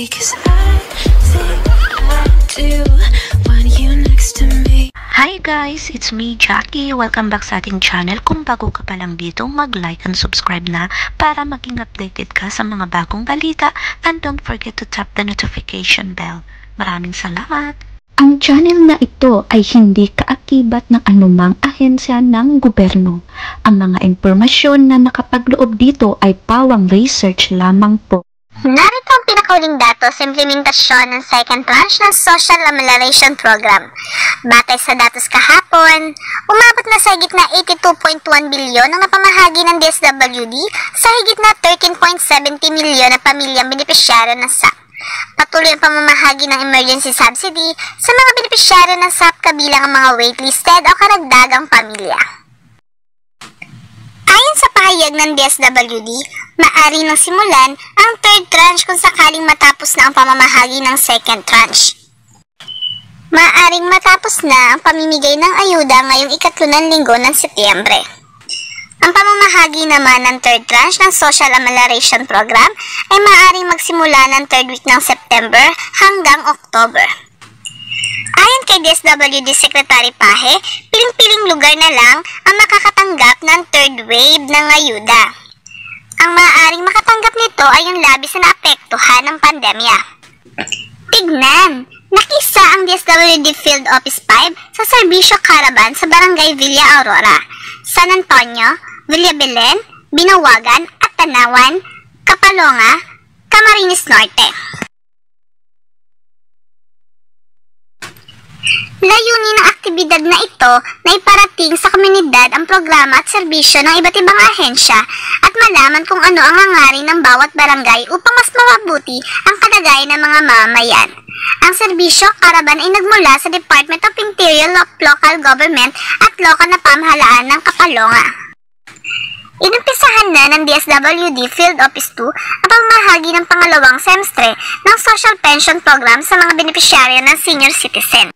'cause I think I do want you next to me. Hi guys, it's me Jackie. Welcome back sa ating channel. Kung bago ka pa lang dito, mag-like and subscribe na para maging updated ka sa mga bagong balita, and don't forget to tap the notification bell. Maraming salamat! Ang channel na ito ay hindi kaakibat ng anumang ahensya ng gobyerno. Ang mga impormasyon na nakapagloob dito ay pawang research lamang po. Narito ang pinakauling datos sa implementasyon ng second tranche ng Social Amelioration Program. Batay sa datos kahapon, umabot na sa higit na 82.1 bilyon ang napamahagi ng DSWD sa higit na 13.70 milyon na pamilyang benepisyaryo ng SAP. Patuloy ang pamamahagi ng emergency subsidy sa mga benepisyaryo ng SAP kabilang ang mga waitlisted o karagdagang pamilya. Ayon sa pahayag ng DSWD, maaari nang simulan ang third tranche kung sakaling matapos na ang pamamahagi ng second tranche. Maaaring matapos na ang pamimigay ng ayuda ngayong ika-3 linggo ng Setyembre. Ang pamamahagi naman ng third tranche ng Social Amelioration Program ay maaaring magsimula ng third week ng September hanggang October. Ayon kay DSWD Secretary Pahe, piling-piling lugar na lang ang makakatanggap ng third wave ng ayuda. Ang maaaring makatanggap nito ay yung labis na naapektuhan ng pandemya. Tignan! Nakisa ang DSWD Field Office 5 sa serbisyo caravan sa Barangay Villa Aurora, San Antonio, Villa Belen, Binawagan at Tanawan, Kapalonga, Camarines Norte. Layunin ng aktibidad na ito na iparating sa komunidad ang programa at serbisyo ng iba't ibang ahensya at malaman kung ano ang hangarin ng bawat barangay upang mas mapabuti ang kalagayan ng mga mamamayan. Ang serbisyo caravan ay nagmula sa Department of Interior of Local Government at lokal na pamahalaan ng Kapalonga. Inumpisahan na ng DSWD Field Office 2 ang pamamahagi ng pangalawang semestre ng Social Pension Program sa mga benepisyaryo ng senior citizen.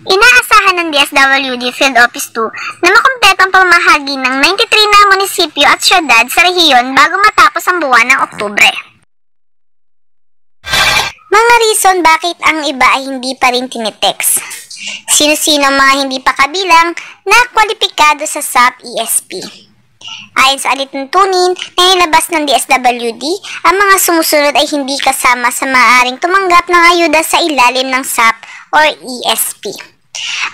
Inaasahan ng DSWD Field Office 2 na makumpleto ang pamamahagi ng 93 na munisipyo at syudad sa rehiyon bago matapos ang buwan ng Oktubre. Mga reason bakit ang iba ay hindi pa rin tinitext. Sino-sino ang mga hindi pa kabilang na kwalipikado sa SAP ESP. Ayon sa alituntunin na nilabas ng DSWD, ang mga sumusunod ay hindi kasama sa maaaring tumanggap ng ayuda sa ilalim ng SAP or ESP.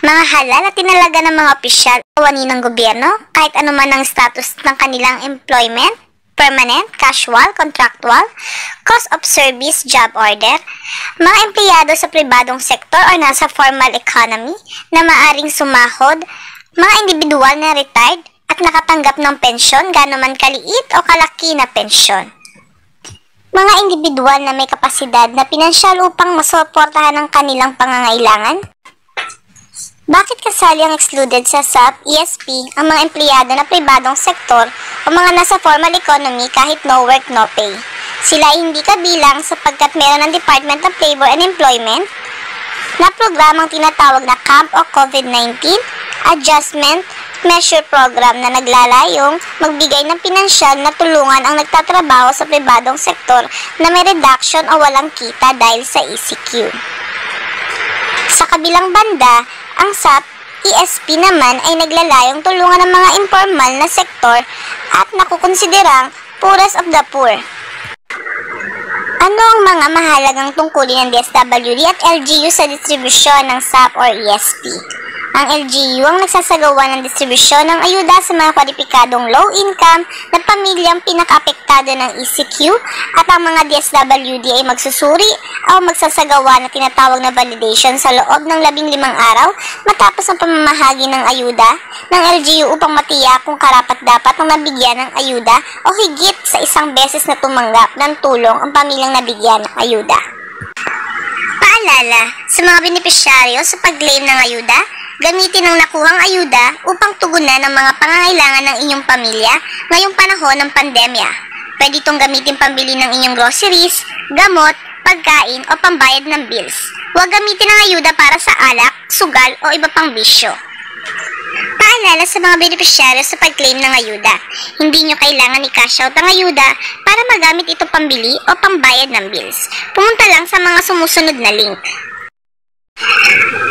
Mga halal at tinalaga ng mga opisyal o wani ng gobyerno, kahit anuman ang status ng kanilang employment, permanent, casual, contractual, cost of service, job order, mga empleyado sa pribadong sektor o nasa formal economy na maaring sumahod, mga individual na retired at nakatanggap ng pensyon, gaano man kaliit o kalaki na pensyon. Mga individual na may kapasidad na pinansyal upang masuportahan ang kanilang pangangailangan. Bakit kasali ang excluded sa SAP, ESP ang mga empleyado na pribadong sektor o mga nasa formal economy kahit no work, no pay? Sila ay hindi kabilang sapagkat meron ng Department of Labor and Employment na programang tinatawag na CAMP o COVID-19 Adjustment Measure Program na naglalayong magbigay ng pinansyal na tulungan ang nagtatrabaho sa pribadong sektor na may reduction o walang kita dahil sa ECQ. Sa kabilang banda, ang SAP, ESP naman ay naglalayong tulungan ng mga informal na sektor at nakukonsiderang poorest of the poor. Ano ang mga mahalagang tungkulin ng DSWD at LGU sa distribusyon ng SAP or ESP? Ang LGU ang nagsasagawa ng distribusyon ng ayuda sa mga kwalipikadong low-income na pamilyang pinaka-apektado ng ECQ at ang mga DSWD ay magsusuri o magsasagawa ng tinatawag na validation sa loob ng 15 araw matapos ang pamamahagi ng ayuda ng LGU upang matiyak kung karapat-dapat ang nabigyan ng ayuda o higit sa isang beses na tumanggap ng tulong ang pamilyang nabigyan ng ayuda. Paalala sa mga benepisyaryo sa pag-claim ng ayuda, gamitin ang nakuhang ayuda upang tugunan ang mga pangangailangan ng inyong pamilya ngayong panahon ng pandemya. Pwede itong gamitin pambili ng inyong groceries, gamot, pagkain o pambayad ng bills. Huwag gamitin ang ayuda para sa alak, sugal o iba pang bisyo. Paalala sa mga benepisyaryo sa pag-claim ng ayuda. Hindi nyo kailangan i-cash out ang ayuda para magamit ito pambili o pambayad ng bills. Pumunta lang sa mga sumusunod na link.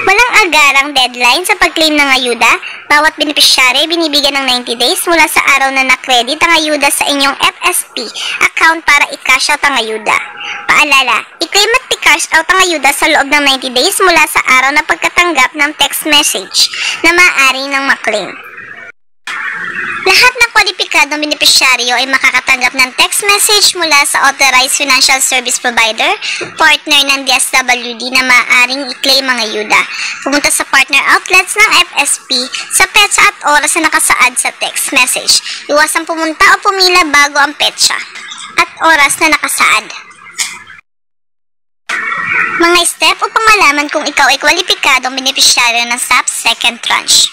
Walang agarang deadline sa pag-claim ng ayuda. Bawat benepisyary binibigyan ng 90 days mula sa araw na na-credit ang ayuda sa inyong FSP account para i-cash out ang ayuda. Paalala, i-claim at i-cash out ang ayuda sa loob ng 90 days mula sa araw na pagkatanggap ng text message na maaari ng ma-claim. Lahat ng kwalipikadong benepisyaryo ay makakatanggap ng text message mula sa Authorized Financial Service Provider, partner ng DSWD na maaaring i-claim ang ayuda. Pumunta sa partner outlets ng FSP sa petsa at oras na nakasaad sa text message. Iwasang pumunta o pumila bago ang petsa at oras na nakasaad. Mga step upang malaman kung ikaw ay kwalipikadong benepisyaryo ng SAP Second Tranche.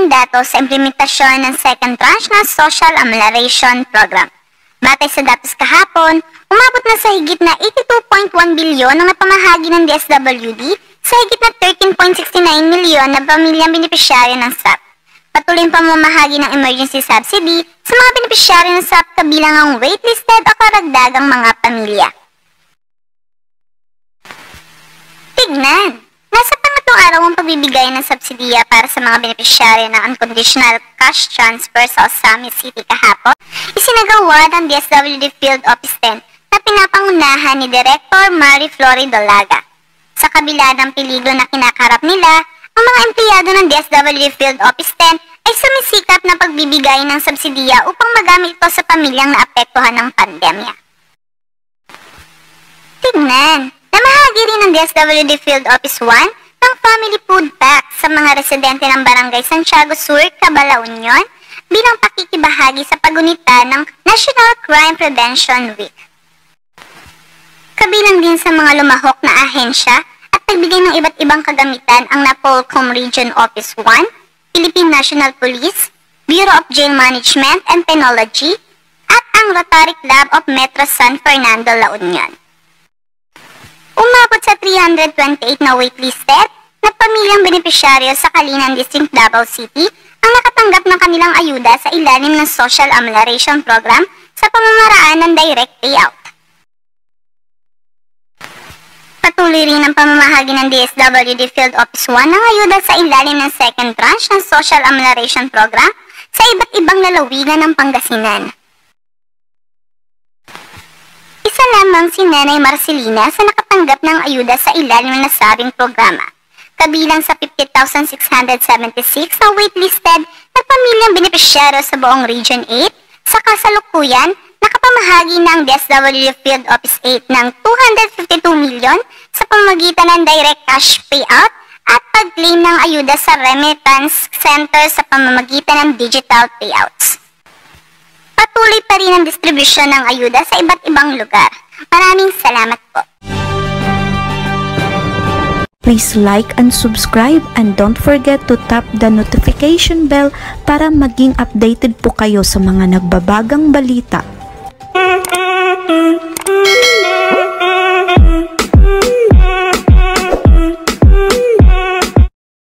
Datos sa implementasyon ng second tranche ng Social Amelioration Program. Batay sa datos kahapon, umabot na sa higit na 82.1 bilyon ang napamahagi ng DSWD sa higit na 13.69 milyon na pamilyang benepisyaryo ng SAP. Patuloy ang pamamahagi ng emergency subsidy sa mga benepisyaryo ng SAP kabilang ang waitlisted o karagdagang mga pamilya. Tignan! Nasa pangatlong araw ang pagbibigay ng subsidiya para sa mga benepisyaryo ng unconditional cash transfer sa Osamis City kahapon, isinagawa ng DSWD Field Office 10 na pinapangunahan ni Director Mary Flory Dolaga. Sa kabila ng peligro na kinakarap nila, ang mga empleyado ng DSWD Field Office 10 ay sumisikap na pagbibigay ng subsidiya upang magamit ito sa pamilyang naapektuhan ng pandemya. Tignan! Namahagi rin ng DSWD Field Office 1 ng family food pack sa mga residente ng Barangay Santiago Sur, Cabala Union bilang pakikibahagi sa pagunita ng National Crime Prevention Week. Kabilang din sa mga lumahok na ahensya at nagbigay ng iba't ibang kagamitan ang Napolcom Region Office 1, Philippine National Police, Bureau of Jail Management and Penology, at ang Rotary Club of Metro San Fernando, La Union. Umabot sa 328 na waitlisted na pamilyang benepisyaryo sa Kalinan District, Davao City ang nakatanggap ng kanilang ayuda sa ilalim ng Social Amelioration Program sa pamamaraan ng direct payout. Patuloy rin ang pamamahagi ng DSWD Field Office 1 ng ayuda sa ilalim ng second tranche ng Social Amelioration Program sa iba't ibang lalawigan ng Pangasinan. Isa lamang si Nanay Marcelina sa nakatanggap ng ayuda sa ilalim ng nasabing programa, kabilang sa 50,676 na waitlisted na pamilyang benepisyaryo sa buong Region 8, sa kasalukuyan, nakapamahagi ng DSWD Field Office 8 ng 252 milyon sa pamamagitan ng direct cash payout at pag-claim ng ayuda sa remittance center sa pamamagitan ng digital payouts. Patuloy pa rin ang distribusyon ng ayuda sa iba't ibang lugar. Maraming salamat po. Please like and subscribe and don't forget to tap the notification bell para maging updated po kayo sa mga nagbabagang balita.